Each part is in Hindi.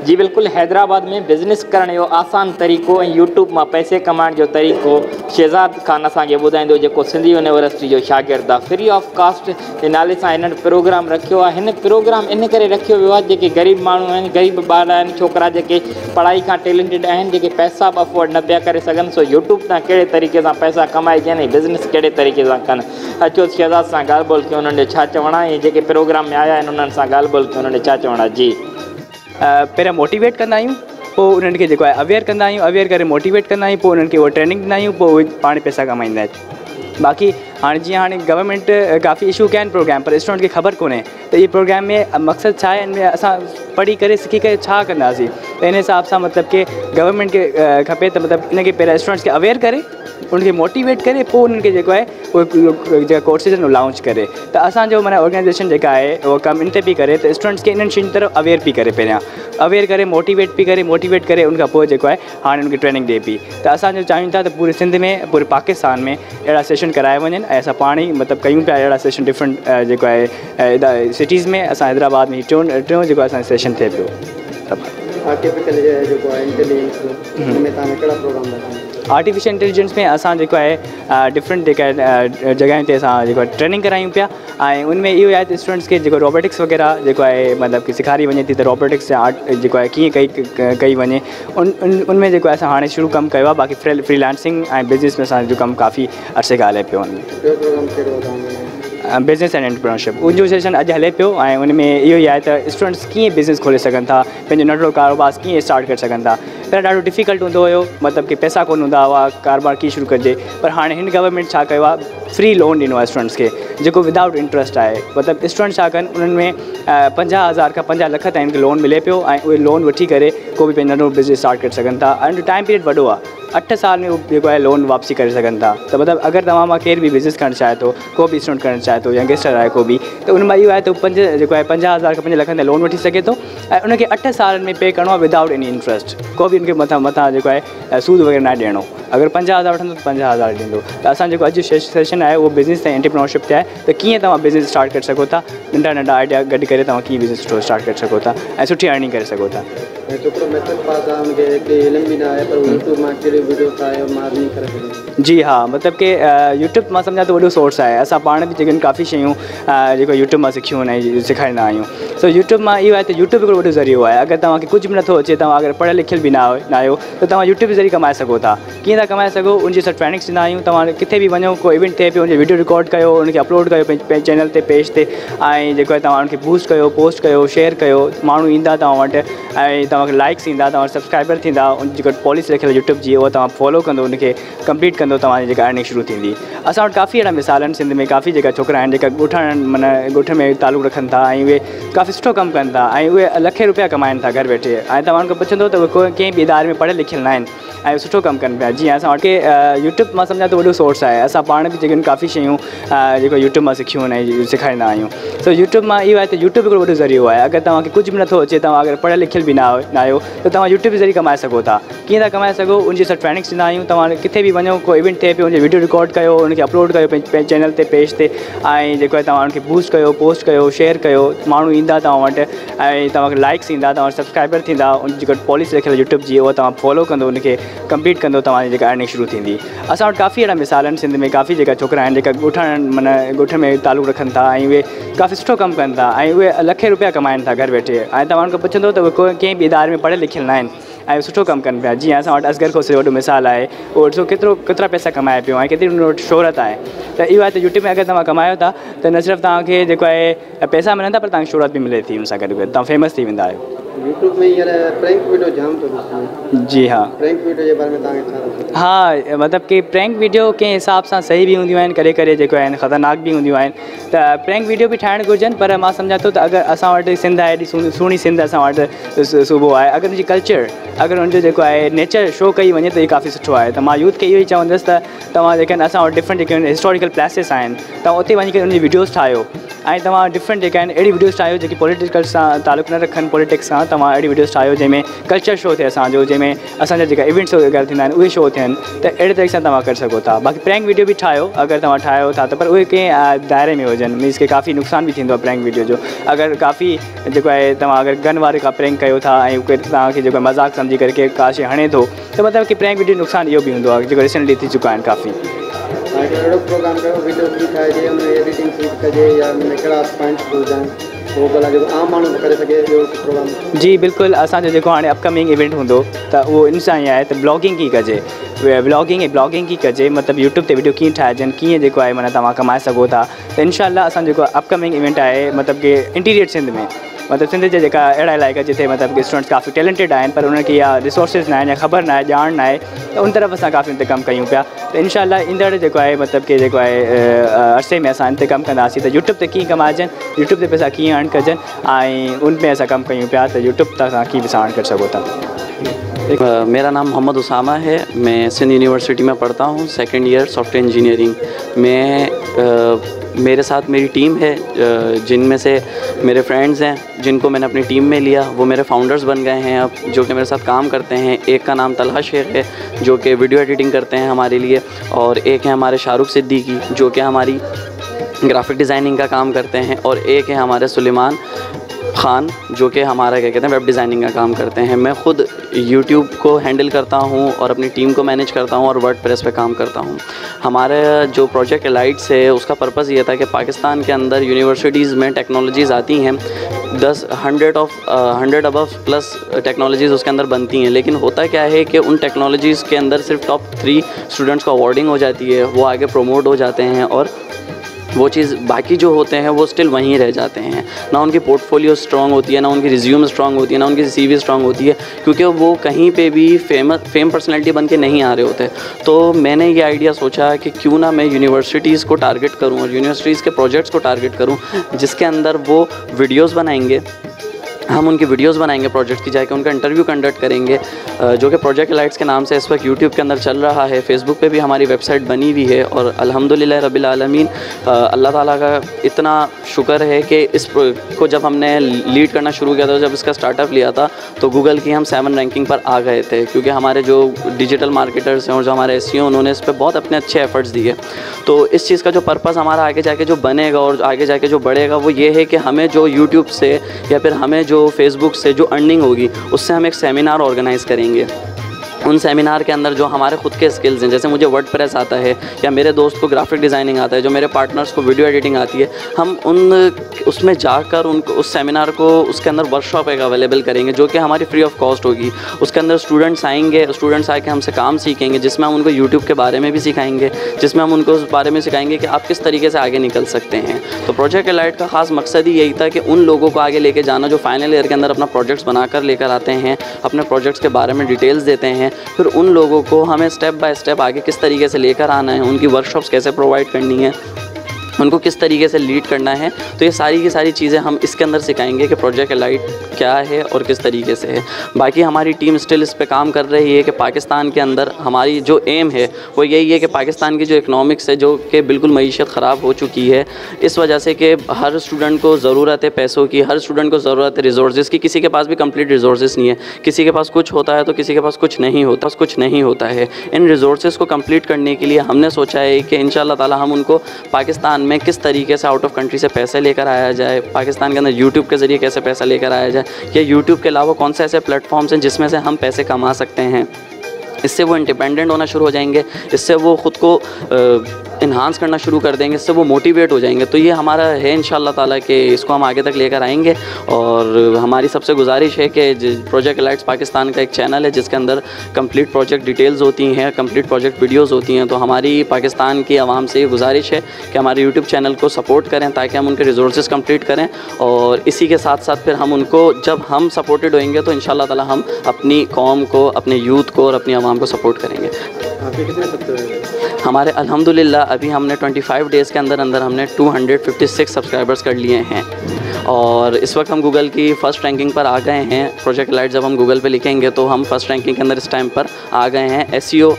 जी बिल्कुल, हैदराबाद में बिज़नेस करण जो आसान तरीक़ो यूट्यूब में पैसे कमाइण जो तरीक़ो शहज़ाद खान असांखे ॿुधाईंदो, जेको सिंधी यूनिवर्सिटी जो शागिर्द आहे। फ्री ऑफ कास्ट जे नाले सां हिननि प्रोग्राम रखियो आहे। हिन प्रोग्राम इन करे रखियो वियो आहे, जेके ग़रीब माण्हू आहिनि, ग़रीब ॿार आहिनि, छोकिरा जेके पढ़ाई खां टैलेंटेड आहिनि, जेके पैसा बि अफोर्ड न पिया करे सघनि, सो यूट्यूब तां कहिड़े तरीक़े सां पैसा कमाइजनि ऐं बिज़नेस कहिड़े तरीक़े सां कनि। अचो शहज़ाद सां ॻाल्हि ॿोल कयूं, उन्हनि जो छा चवणु आहे ऐं जेके प्रोग्राम में आया आहिनि उन्हनि सां ॻाल्हि ॿोल कयूं, उन्हनि जो छा चवणु आहे। जी पहिरियां मोटिवेट कंदा आहियूं, पोइ उन्हनि खे जेको आहे अवेयर कंदा आहियूं, अवेयर करे मोटिवेट कंदा आहियूं, पोइ उन्हनि खे उहो ट्रेनिंग ॾींदा आहियूं, पोइ उहे पाण पैसा कमाईंदा आहिनि। बाक़ी हाणे गवर्नमेंट काफ़ी इशू कया आहिनि प्रोग्राम, पर स्टूडेंट खे ख़बर कोन्हे त इहे प्रोग्राम में मक़सदु छा आहे, हिन में असां पढ़ी करे सिखी करे छा कंदासीं। त इन हिसाब सां मतिलबु कि गवर्नमेंट खे खपे त मतिलबु इनखे पहिरियां स्टूडेंट्स खे अवेयर करे, उनखे मोटिवेट करे, पोइ उन्हनि खे जेको आहे उहे जेका कोर्सिस आहिनि उहो लॉन्च करे। त असांजो माना ऑर्गेनाइज़ेशन जेका आहे उहो कमु इन ते बि करे त स्टूडेंट्स खे इन्हनि शयुनि तरफ़ अवेयर बि करे, पहिरियां अवेयर करे मोटिवेट करे उनखां पोइ जेको आहे हाणे उनखे ट्रेनिंग ॾिए पई। त असांजो चाहियूं था त पूरे सिंध में, पूरे पाकिस्तान में अहिड़ा सेशन कराए वञनि ऐं असां पाण ई मतिलबु कयूं पिया अहिड़ा सेशन डिफरेंट जेको आहे सिटीज़ में। असां हैदराबाद में टियों जेको आहे असांजो सेशन थिए पियो। आर्टिफिशियल जेको आहे इंटेलिजेंस में तव्हां कहिड़ा प्रोग्राम रखंदा? आर्टिफिशियल इंटेलिजेंस में असां जेको आहे डिफरेंट जेका जॻहियुनि ते असां जेको आहे ट्रेनिंग करायूं पिया, ऐं उनमें इहो आहे त स्टूडेंट्स खे जेको रोबोटिक्स वग़ैरह जेको आहे मतिलबु कि सेखारी वञे थी, त रोबोटिक्स जा आर्ट जेको आहे कीअं कई वञे, उनमें जेको आहे असां हाणे शुरू कमु कयो आहे। बाक़ी फ्रीलांसिंग ऐं बिज़नेस में असांजो कमु काफ़ी अरसे खां हले पियो। बिज़नेस एंड एंटरप्रेन्योरशिप उनजो सेशन अॼु हले पियो, ऐं उनमें इहो ई आहे त स्टूडेंट्स कीअं बिज़नेस खोले सघनि था, पंहिंजो नंढिड़ो कारोबार कीअं स्टार्ट करे सघनि था। पहिरियों ॾाढो डिफ़िकल्ट हूंदो हुयो, मतिलबु कि पैसा कोन हूंदा हुआ, कारोबार कीअं शुरू कजे, पर हाणे हिन गवर्नमेंट छा कयो आहे, फ्री लोन ॾिनो आहे स्टूडेंट्स खे, जेको विदाउट इंट्रस्ट आहे। मतिलबु स्टूडेंट छा कनि, उन्हनि में 50,000 खां 50 लख ताईं उनखे लोन मिले पियो, ऐं उहे लोन वठी करे को बि पंहिंजो नंढो बिज़नेस स्टार्ट करे सघनि था। ऐं टाइम पीरियड वॾो आहे, 8 साल में जेको आहे लोन वापसी करे सघनि था। त मतिलबु अगरि तव्हां मां केरु बि बिज़नेस करणु चाहे थो, को बि स्टूडेंट करणु चाहे थो, यंगस्टर आहे को बि, त उन मां इहो आहे त जेको आहे 50,000 खां 5 लखनि ताईं लोन वठी सघे थो, ऐं उनखे 8 सालनि में पे करिणो आहे विदाउट एनी इंट्रस्ट। को बि उनखे मथां जेको आहे सूद वग़ैरह न ॾियणो। अगरि 50,000 वठंदो त 50,000 ॾींदो। त असां जेको अॼु सेशन आहे उहो बिज़नेस ऐं एंटरप्रेन्योरशिप ते आहे, त कीअं तव्हां बिज़नेस स्टार्ट करे सघो था, नंढा आइडिया गॾु करे तव्हां कीअं बिज़नेस स्टार्ट करे सघो था ऐं सुठी अर्निंग करे सघो था। जी हा, मतिलबु कि यूट्यूब मां सम्झा त वॾो सोर्स आहे। असां पाण बि जेके काफ़ी शयूं जेको यूट्यूब मां सिखियूं आहिनि ऐं सेखारींदा आहियूं। सो यूट्यूब मां इहो आहे त यूट्यूब हिकिड़ो वॾो ज़रियो आहे। अगरि तव्हांखे कुझु बि नथो अचे, तव्हां अगरि पढ़ियल लिखियल बि न आहियो, त तव्हां यूट्यूब जे ज़रिए कमाए सघो था। कीअं था कमाए सघो, उनजी असां ट्रेनिंग्स ॾींदा आहियूं। तव्हां किथे बि वञो, को इवेंट थिए पियो, उनजी वीडियो रिकॉर्ड कयो, उनखे अपलोड कयो पंहिंजे चैनल ते, पेज ते, ऐं जेको आहे तव्हां उनखे बूस्ट कयो, पोस्ट कयो, शेयर कयो, माण्हू ईंदा तव्हां वटि, ऐं तव्हांखे लाइक्स ईंदा, तव्हां सब्सक्राइबर थींदा। उन जेको पॉलिसी रखियल यूट्यूब जी उहा तव्हां फॉलो कंदो, उनखे कंप्लीट कंदो, तव्हांजी जेका अर्निंग शुरू थींदी। असां वटि काफ़ी अहिड़ा मिसाल आहिनि सिंध में, काफ़ी जेका छोकिरा आहिनि जेका ॻोठ में तालुक़ु रखनि था, ऐं उहे काफ़ी सुठो कमु कनि था, ऐं उहे लखे रुपया कमाइनि था घर वेठे। ऐं तव्हां उनखां पुछंदो त उहे कंहिं बि इदारे में पढ़ियल लिखियल न आहिनि ऐं सुठो कमु कनि पिया। जीअं असां वटि यूट्यूब मां सम्झा त वॾो सोर्स आहे। असां पाण बि जेके काफ़ी शयूं जेको यूट्यूब मां सिखियूं आहिनि ऐं सेखारींदा आहियूं। सो यूट्यूब मां इहो आहे त यूट्यूब हिकिड़ो वॾो ज़रियो आहे। अगरि तव्हांखे कुझु बि नथो अचे, तव्हां अगरि पढ़ियल लिखियल बि न आहियो, त तव्हां यूट्यूब जे ज़रिए कमाए सघो था। कीअं था कमाए सघो, उनजी असां ट्रेनिंग्स ॾींदा आहियूं। तव्हां किथे बि वञो, को इवेंट थिए पियो, उनजी वीडियो रिकॉर्ड कयो, उनखे अपलोड कयो पंहिंजे चैनल ते, पेज ते, ऐं जेको आहे तव्हां उनखे बूस्ट कयो, पोस्ट कयो, शेयर कयो, माण्हू ईंदा तव्हां वटि, ऐं तव्हांखे लाइक्स ईंदा, तव्हां सब्सक्राइबर थींदा। उन जेको पॉलिसी रखियल यूट्यूब जी उहा तव्हां फॉलो कंदो, उनखे कंप्लीट कंदो, तव्हांजी जेका अर्निंग शुरू थींदी। असां वटि काफ़ी अहिड़ा मिसाल आहिनि सिंध में, काफ़ी जेका छोकिरा आहिनि जेका ॻोठ में तालुक़ु रखनि था, ऐं उहे काफ़ी सुठो कमु कनि था, ऐं उहे लखे रुपया कमाइनि था घर वेठे। ऐं तव्हां उनखां पुछंदो त उहे कंहिं बि इदारे में पढ़ियल लिखियल न आहिनि ऐं सुठो कमु कनि पिया। जीअं असां वटि असगर खोसरी वॾो मिसाल आहे, उहो ॾिसो केतिरा पैसा कमाए पियो ऐं केतिरी उन वटि शोहरत आहे। त इहो आहे त यूट्यूब में अगरि तव्हां कमायो था, त न सिर्फ़ु तव्हांखे जेको आहे पैसा मिलंदा, पर तव्हांखे शोहरत बि मिले थी। उन सां गॾु तव्हां फेमस थी वेंदा आहियो। यूट्यूब में हींअर प्रैंक वीडियो जाम थो ॾिसो। जी हा, प्रैंक वीडियो जे बारे में तव्हांखे छा लॻंदो? हा, मतिलबु कि प्रैंक वीडियो कंहिं हिसाब सां सही बि हूंदियूं आहिनि, करे जेको आहिनि ख़तरनाक बि हूंदियूं आहिनि। त प्रैंक वीडियो बि ठाहिणु घुरिजनि, पर मां सम्झा थो त अगरि असां वटि सिंध आहे, एॾी सुहिणी सिंध असां वटि सूबो आहे, अगरि उनजी कल्चर, अगरि उनजो जेको आहे नेचर शो कई वञे त इहो काफ़ी सुठो आहे। त मां यूथ खे इहो ई चवंदुसि त तव्हां जेके आहिनि, असां वटि डिफरेंट जेके आहिनि हिस्टोरिकल प्लेसिस आहिनि, तव्हां उते वञी करे उनजी वीडियोज़ ठाहियो, ऐं तव्हां डिफरेंट जेके आहिनि अहिड़ी वीडियोज़ ठाहियो जेकी पॉलिटिकल सां तालुक़ु न रखनि, पॉलिटिक्स सां, सां तव्हां अहिड़ी वीडियोस ठाहियो जंहिंमें कल्चर शो थिए असांजो, जंहिंमें असांजा जेका इवेंट्स वग़ैरह थींदा आहिनि उहे शो थियनि, त अहिड़े तरीक़े सां तव्हां करे सघो था। बाक़ी प्रैंक वीडियो बि ठाहियो अगरि तव्हां ठाहियो था त, पर उहे कंहिं दायरे में हुजनि, मीन्स के काफ़ी नुक़सान बि थींदो आहे प्रैंक वीडियो जो। अगरि काफ़ी जेको आहे तव्हां अगरि गन वारे का प्रैंक कयो था ऐं उहे तव्हांखे जेको मज़ाक सम्झी करे के का शइ हणे थो, त मतिलबु कि प्रैंक वीडियो नुक़सान इहो बि हूंदो आहे जेको रिसेंटली थी चुका आहिनि काफ़ी। अहिड़ो प्रोग्राम कयो वीडियो बि ठाहिजे, हुन में एडिटिंग थी कजे या हुन में कहिड़ा पॉइंट्स हुजनि, उहो भला जेको आम माण्हू करे सघे इहो प्रोग्राम। जी बिल्कुलु, असांजो जेको हाणे अपकमिंग इवेंट हूंदो त उहो इन सां ई आहे त ब्लॉगिंग कीअं कजे, ब्लॉगिंग कीअं कजे, मतिलबु यूट्यूब ते वीडियो कीअं ठाहिजनि, कीअं जेको आहे माना तव्हां कमाए सघो था। त इनशाअल्लाह असांजो जेको अपकमिंग इवेंट आहे मतिलबु कि इंटीरियर सिंध में, मतिलबु सिंध जे जेका अहिड़ा इलाइक़ा जिथे मतिलबु कि स्टूडेंट्स काफ़ी टैलेंटेड आहिनि पर उन्हनि खे या रिसोर्सिस न आहिनि या ख़बर न आहे, ॼाण न आहे, त उन तरफ़ असां काफ़ी इंतज़ाम कयूं पिया। त इनशाअल्लाह ईंदड़ जेको आहे मतिलबु कि जेको आहे अरसे में असां इंतज़ाम कंदासीं त यूट्यूब ते कीअं कमाइजनि, यूट्यूब ते पैसा कीअं अर्न कजनि, ऐं उन में असां कमु कयूं पिया त यूट्यूब तक तव्हां कीअं पैसा अर्न करे सघो था। मेरा नाम मोहम्मद उसामा है, मैं सिंध यूनिवर्सिटी में पढ़ता हूँ, सेकंड ईयर सॉफ्टवेयर इंजीनियरिंग में। मेरे साथ मेरी टीम है, जिनमें से मेरे फ्रेंड्स हैं जिनको मैंने अपनी टीम में लिया, वो मेरे फाउंडर्स बन गए हैं अब, जो कि मेरे साथ काम करते हैं। एक का नाम तलहा शेख है जो कि वीडियो एडिटिंग करते हैं हमारे लिए, और एक है हमारे शाहरुख सिद्दीकी जो कि हमारी ग्राफिक डिज़ाइनिंग का काम करते हैं, और एक है हमारे सुलेमान खान जो कि हमारा क्या कहते हैं वेब डिज़ाइनिंग का काम करते हैं। मैं ख़ुद यूट्यूब को हैंडल करता हूं और अपनी टीम को मैनेज करता हूं और वर्डप्रेस पे काम करता हूं। हमारा जो प्रोजेक्ट एलाइट्स है उसका पर्पज़ ये था कि पाकिस्तान के अंदर यूनिवर्सिटीज़ में टेक्नोलॉजीज़ आती हैं, 100 अबव प्लस टेक्नोलॉजीज़ उसके अंदर बनती हैं, लेकिन होता क्या है कि उन टेक्नोलॉजीज़ के अंदर सिर्फ टॉप 3 स्टूडेंट्स को अवॉर्डिंग हो जाती है, वो आगे प्रमोट हो जाते हैं, और वो चीज़ बाकी जो होते हैं वो स्टिल वहीं रह जाते हैं। ना उनकी पोर्टफोलियो स्ट्रॉन्ग होती है, ना उनकी रिज्यूम स्ट्रॉन्ग होती है, ना उनकी सीवी स्ट्रॉन्ग होती है, क्योंकि वो कहीं पे भी फेम पर्सनैलिटी बन के नहीं आ रहे होते। तो मैंने ये आइडिया सोचा कि क्यों ना मैं यूनिवर्सिटीज़ को टारगेट करूं और यूनिवर्सिटीज़ के प्रोजेक्ट्स को टारगेट करूं, जिसके अंदर वो वीडियोज़ बनाएंगे, हम उनकी वीडियोस बनाएंगे प्रोजेक्ट की, जाके उनका इंटरव्यू कंडक्ट करेंगे, जो कि प्रोजेक्ट एलाइट्स के नाम से इस वक्त यूट्यूब के अंदर चल रहा है। फेसबुक पे भी हमारी वेबसाइट बनी हुई है, और अल्हम्दुलिल्लाह रब्बिल आलमीन, अल्लाह ताला का इतना शुक्र है कि इस को जब हमने लीड करना शुरू किया था, जब इसका स्टार्टअप लिया था, तो गूगल की हम 7 रैंकिंग पर आ गए थे, क्योंकि हमारे जो डिजिटल मार्केटर्स हैं और जो हमारे एसईओ उन्होंने इस पर बहुत अपने अच्छे एफर्ट्स दिए। तो इस चीज़ का जो पर्पज़ हमारा आगे जाके जो बनेगा और आगे जाके जो बढ़ेगा वो ये है कि हमें जो यूट्यूब से या फिर हमें जो फेसबुक से जो अर्निंग होगी उससे हम एक सेमिनार ऑर्गेनाइज़ करेंगे। उन सेमिनार के अंदर जो हमारे ख़ुद के स्किल्स हैं, जैसे मुझे वर्डप्रेस आता है या मेरे दोस्त को ग्राफिक डिज़ाइनिंग आता है, जो मेरे पार्टनर्स को वीडियो एडिटिंग आती है, हम उसमें जाकर उनको उस सेमिनार को उसके अंदर वर्कशॉप एक अवेलेबल करेंगे जो कि हमारी फ्री ऑफ कॉस्ट होगी। उसके अंदर स्टूडेंट्स आएंगे, स्टूडेंट्स आके हमसे काम सीखेंगे, जिसमें हम उनको यूट्यूब के बारे में भी सिखाएंगे, जिसमें हम उनको उस बारे में सिखाएंगे कि आप किस तरीके से आगे निकल सकते हैं। तो प्रोजेक्ट एलाइट का ख़ास मकसद ही यही था कि उन लोगों को आगे लेके जाना जो फाइनल ईयर के अंदर अपना प्रोजेक्ट्स बनाकर लेकर आते हैं, अपने प्रोजेक्ट्स के बारे में डिटेल्स देते हैं, फिर उन लोगों को हमें स्टेप बाय स्टेप आगे किस तरीके से लेकर आना है, उनकी वर्कशॉप्स कैसे प्रोवाइड करनी है, उनको किस तरीके से लीड करना है। तो ये सारी की सारी चीज़ें हम इसके अंदर सिखाएंगे कि प्रोजेक्ट एलाइट क्या है और किस तरीके से है। बाकी हमारी टीम स्टिल इस पे काम कर रही है कि पाकिस्तान के अंदर हमारी जो एम है वो यही है कि पाकिस्तान की जो इकनॉमिक्स है, जो कि बिल्कुल मईशत ख़राब हो चुकी है, इस वजह से कि हर स्टूडेंट को ज़रूरत है पैसों की, हर स्टूडेंट को ज़रूरत है रिसोर्सेज़ की। किसी के पास भी कंप्लीट रिसोर्सेज़ नहीं है, किसी के पास कुछ होता है तो किसी के पास कुछ नहीं होता है। इन रिसोर्सेज़ को कंप्लीट करने के लिए हमने सोचा है कि इंशाअल्लाह ताला हम उनको पाकिस्तान में किस तरीके से आउट ऑफ कंट्री से पैसे लेकर आया जाए, पाकिस्तान के अंदर यूट्यूब के ज़रिए कैसे पैसा लेकर आया जाए, या यूट्यूब के अलावा कौन से ऐसे प्लेटफॉर्म्स हैं जिसमें से हम पैसे कमा सकते हैं। इससे वो इंडिपेंडेंट होना शुरू हो जाएंगे, इससे वो ख़ुद को इन्हांस करना शुरू कर देंगे, इससे वो मोटिवेट हो जाएंगे। तो ये हमारा है इंशाअल्लाह ताला कि इसको हम आगे तक लेकर आएंगे। और हमारी सबसे गुजारिश है कि प्रोजेक्ट एलाइट्स पाकिस्तान का एक चैनल है जिसके अंदर कंप्लीट प्रोजेक्ट डिटेल्स होती हैं, कंप्लीट प्रोजेक्ट वीडियोस होती हैं। तो हमारी पाकिस्तान की आवाम से ये गुजारिश है कि हमारे यूट्यूब चैनल को सपोर्ट करें ताकि हम उनके रिसोर्सेज कंप्लीट करें, और इसी के साथ साथ फिर हम उनको जब हम सपोर्टेड होंगे तो इंशाअल्लाह ताला हम अपनी कौम को, अपने यूथ को और अपनी आवाम को सपोर्ट करेंगे। आपके कितने सब्सक्राइबर? हमारे अल्हम्दुलिल्लाह अभी हमने 25 डेज़ के अंदर हमने 256 सब्सक्राइबर्स कर लिए हैं, और इस वक्त हम गूगल की फ़र्स्ट रैंकिंग पर आ गए हैं। प्रोजेक्ट एलाइट जब हम गूगल पे लिखेंगे तो हम फ़र्स्ट रैंकिंग के अंदर इस टाइम पर आ गए हैं एसईओ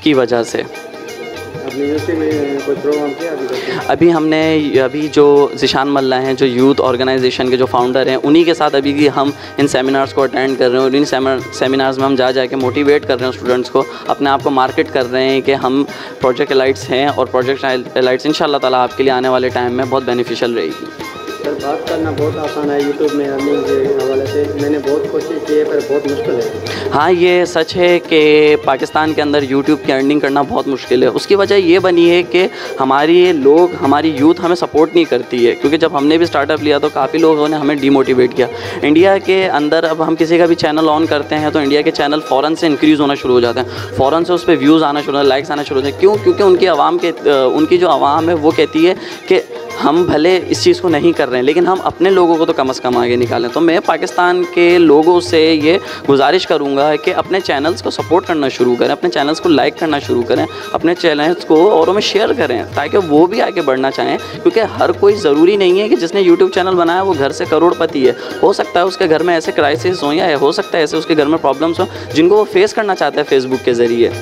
की वजह से। अब अपनी यूनिवर्सिटी में कोई प्रोग्राम किया अभी जो ज़िशान मल्ला हैं, जो यूथ ऑर्गेनाइजेशन के जो फाउंडर हैं, उन्हीं के साथ अभी भी हम इन सेमिनार्स को अटेंड कर रहे हैं और इन सेमिनार्स में हम जा के मोटिवेट कर रहे हैं स्टूडेंट्स को, अपने आप को मार्केट कर रहे हैं कि हम प्रोजेक्ट एलाइट्स हैं और प्रोजेक्ट एलाइट्स इंशाल्लाह ताला आपके लिए आने वाले टाइम में बहुत बेनिफिशियल रहेगी। सर, बात करना बहुत आसान है यूट्यूब में अर्निंग के हवाले से, मैंने बहुत कोशिश की है पर बहुत मुश्किल है। हाँ, ये सच है कि पाकिस्तान के अंदर यूट्यूब की अर्निंग करना बहुत मुश्किल है। उसकी वजह ये बनी है कि हमारी यूथ हमें सपोर्ट नहीं करती है, क्योंकि जब हमने भी स्टार्टअप लिया तो काफ़ी लोगों ने हमें डीमोटिवेट किया। इंडिया के अंदर अब हम किसी का भी चैनल ऑन करते हैं तो इंडिया के चैनल फ़ौरन से इंक्रीज़ होना शुरू हो जाते हैं, फ़ौरन से उस पर व्यूज़ आना शुरू होते हैं, लाइक्स आना शुरू होते हैं। क्यों? क्योंकि उनकी जो आवाम है वो कहती है कि हम भले इस चीज़ को नहीं कर रहे हैं लेकिन हम अपने लोगों को तो कम से कम आगे निकालें। तो मैं पाकिस्तान के लोगों से ये गुजारिश करूँगा कि अपने चैनल्स को सपोर्ट करना शुरू करें, अपने चैनल्स को लाइक करना शुरू करें, अपने चैनल्स को औरों में शेयर करें ताकि वो भी आगे बढ़ना चाहें। क्योंकि हर कोई ज़रूरी नहीं है कि जिसने यूट्यूब चैनल बनाया वो घर से करोड़पति है। हो सकता है उसके घर में ऐसे क्राइसिस हो या हो सकता है ऐसे उसके घर में प्रॉब्लम्स हो जिनको वो फेस करना चाहता है फेसबुक के ज़रिए।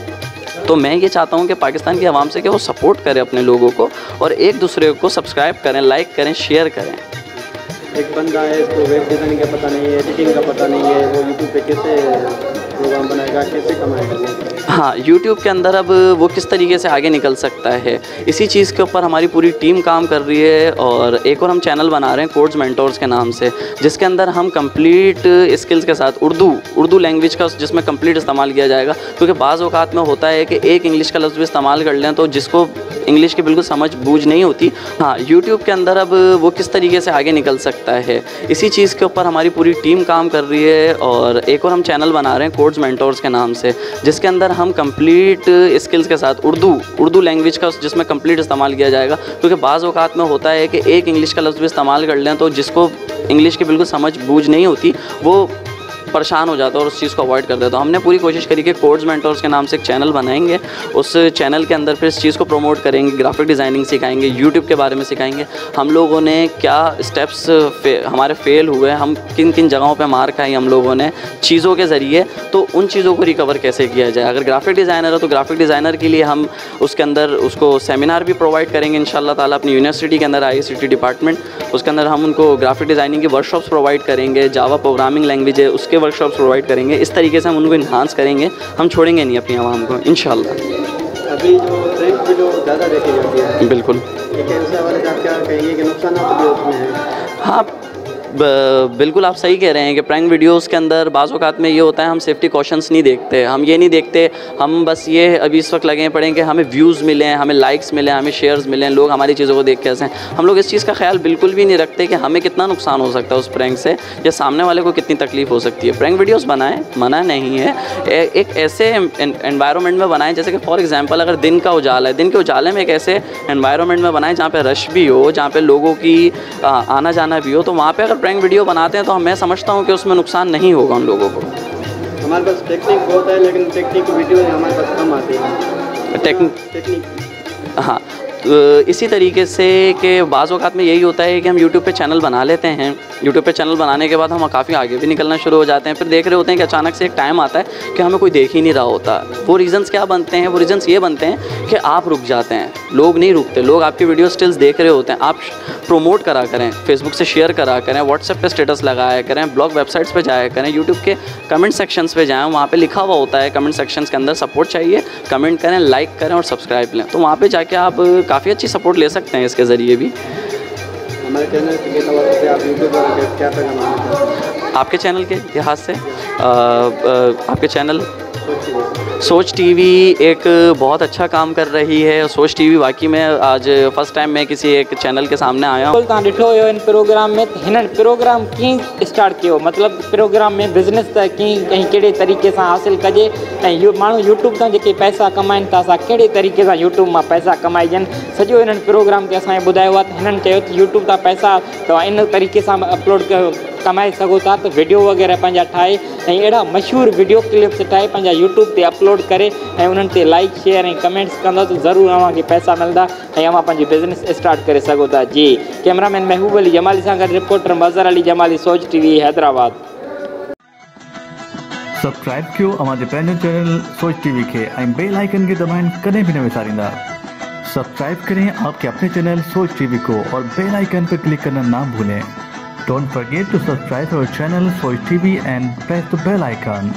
तो मैं ये चाहता हूँ कि पाकिस्तान की आवाम से कि वो सपोर्ट करें अपने लोगों को और एक दूसरे को सब्सक्राइब करें, लाइक करें, शेयर करें। एक बंदा है, इसको वेब डिज़ाइनिंग का पता नहीं है, एडिटिंग का पता नहीं है, वो यूट्यूब पे कैसे प्रोग्राम बनाएगा, कैसे कमाएगा? हाँ, यूट्यूब के अंदर अब वो किस तरीके से आगे निकल सकता है, इसी चीज़ के ऊपर हमारी पूरी टीम काम कर रही है। और एक और हम चैनल बना रहे हैं कोड्स मेंटोर्स के नाम से, जिसके अंदर हम कंप्लीट स्किल्स के साथ उर्दू लैंग्वेज का जिसमें कंप्लीट इस्तेमाल किया जाएगा। क्योंकि बाज़ औक़ात में होता है कि एक इंग्लिश का लफ्ज़ भी इस्तेमाल कर लें तो जिसको इंग्लिश की बिल्कुल समझ बूझ नहीं होती। हाँ, यूट्यूब के अंदर अब वो किस तरीके से आगे निकल सकता है, इसी चीज़ के ऊपर हमारी पूरी टीम काम कर रही है। और एक और हम चैनल बना रहे हैं कोड्स मेंटोर्स के नाम से, जिसके अंदर हम कंप्लीट स्किल्स के साथ उर्दू लैंग्वेज का जिसमें कंप्लीट इस्तेमाल किया जाएगा। क्योंकि बाज़ औक़ात में होता है कि एक इंग्लिश का लफ्ज़ भी इस्तेमाल कर लें तो जिसको इंग्लिश की बिल्कुल समझ बूझ नहीं होती वो परेशान हो जाता है और उस चीज़ को अवॉइड कर देता है। तो हमने पूरी कोशिश करी कि कोड्स मेंटोर्स के नाम से एक चैनल बनाएंगे, उस चैनल के अंदर फिर इस चीज़ को प्रमोट करेंगे, ग्राफिक डिज़ाइनिंग सिखाएंगे, यूट्यूब के बारे में सिखाएंगे, हम लोगों ने क्या स्टेप्स हमारे फेल हुए, हम किन किन जगहों पे मार खाई हम लोगों ने चीज़ों के ज़रिए, तो उन चीज़ों को रिकवर कैसे किया जाए। अगर ग्राफिक डिज़ाइनर है तो ग्राफिक डिज़ाइनर के लिए हम उसके अंदर उसको सेमिनार भी प्रोवाइड करेंगे इंशाल्लाह ताला अपनी यूनिवर्सिटी के अंदर, ICT डिपार्टमेंट, उसके अंदर हम उनको ग्राफिक डिज़ाइनिंग की वर्कशॉप्स प्रोवाइड करेंगे, जावा प्रोग्रामिंग लैंग्वेज है उसके वर्कशॉप्स प्रोवाइड करेंगे। इस तरीके से हम उनको इन्हांस करेंगे, हम छोड़ेंगे नहीं अपनी आवाम को इंशाल्लाह। अभी जो प्रैंक वीडियो ज़्यादा देखी जाती है, बिल्कुल, कैंसर वाले का क्या कहेंगे कि नुकसान भी उसमें है? हाँ, बिल्कुल आप सही कह रहे हैं कि प्रैंक वीडियोस के अंदर बाज़ औक़ात में ये होता है हम सेफ्टी कॉशंस नहीं देखते, हम ये नहीं देखते, हम बस ये अभी इस वक्त लगे पड़े कि हमें व्यूज़ मिलें, हमें लाइक्स मिलें, हमें शेयर्स मिलें, लोग हमारी चीज़ों को देख के हंसें। हम लोग इस चीज़ का ख्याल बिल्कुल भी नहीं रखते कि हमें कितना नुकसान हो सकता है उस प्रैंक से या सामने वाले को कितनी तकलीफ़ हो सकती है। प्रैंक वीडियोज़ बनाएं, मना नहीं है, एक ऐसे एनवायरनमेंट में बनाएं जैसे कि फॉर एग्ज़ाम्पल अगर दिन का उजाला है, दिन के उजाले में एक ऐसे एनवायरनमेंट में बनाएं जहाँ पर रश भी हो, जहाँ पर लोगों की आना जाना भी हो, तो वहाँ पर अगर प्रैंक वीडियो बनाते हैं तो मैं समझता हूँ कि उसमें नुकसान नहीं होगा उन लोगों को। हमारे पास टेक्निक बहुत है लेकिन टेक्निक वीडियो हमारे पास कम आती है। टेक्निक हाँ, इसी तरीके से कि बाज़ औक़ात में यही होता है कि हम यूट्यूब पे चैनल बना लेते हैं, यूट्यूब पे चैनल बनाने के बाद हम काफ़ी आगे भी निकलना शुरू हो जाते हैं, फिर देख रहे होते हैं कि अचानक से एक टाइम आता है कि हमें कोई देख ही नहीं रहा होता। वो रीज़न्स क्या बनते हैं? वो रीज़न्स ये बनते हैं कि आप रुक जाते हैं, लोग नहीं रुकते, लोग आपकी वीडियो स्टिल्स देख रहे होते हैं। आप प्रोमोट करा करें, फेसबुक से शेयर करा करें, व्हाट्सएप पे स्टेटस लगाया करें, ब्लॉग वेबसाइट्स पे जाया करें, यूट्यूब के कमेंट सेक्शंस पे जाएं, वहाँ पे लिखा हुआ होता है कमेंट सेक्शंस के अंदर सपोर्ट चाहिए, कमेंट करें, लाइक करें और सब्सक्राइब लें, तो वहाँ पे जाके आप काफ़ी अच्छी सपोर्ट ले सकते हैं इसके ज़रिए भी। हमारे चैनल के हवाले से आप यूट्यूब पर क्या पैगाम देना चाहते हैं? आपके चैनल के लिहाज से आपके चैनल सोच टीवी एक बहुत अच्छा काम कर रही है। सोच टीवी वाकई में आज फर्स्ट टाइम मैं किसी एक चैनल के सामने आया हूँ। तव्हां ॾिठो हुयो इन प्रोग्राम में, हिन प्रोग्राम कीअं स्टार्ट कियो, मतलब प्रोग्राम में बिज़नेस त कीअं ऐं कहिड़े तरीक़े सां हासिल कजे, ऐं माण्हू यूट्यूब तां जेके पैसा कमाइनि था असां कहिड़े तरीक़े सां यूट्यूब मां पैसा कमाइजनि, सॼो हिननि प्रोग्राम ते असांखे ॿुधायो आहे। हिननि चयो त यूट्यूब तां पैसा तव्हां इन तरीक़े सां अपलोड कमाए सघो था, त वीडियो वग़ैरह पंहिंजा ठाहे ऐं अहिड़ा मशहूरु वीडियो क्लिप्स ठाहे पंहिंजा यूट्यूब ते अपलोड करे ऐं उन्हनि ते लाइक शेयर ऐं कमेंट्स कंदो त ज़रूरु अव्हांखे पैसा मिलंदा ऐं अव्हां पंहिंजी बिज़नेस स्टार्ट करे सघो था। जी, कैमरामैन महबूब अली जमाली सां गॾु रिपोर्टर मज़हर अली जमाली, सोच टीवी, हैदराबाद। सब्सक्राइब कयो अवांजे पंहिंजे चैनल सोच टीवी खे ऐं बेल आइकन खे दबाइण कॾहिं बि न विसारींदा। सब्सक्राइब करें आपके अपने चैनल सोच टीवी को और बेल आइकन पर क्लिक करना ना भूलें। Don't forget to subscribe our channel Soch TV and press the bell icon.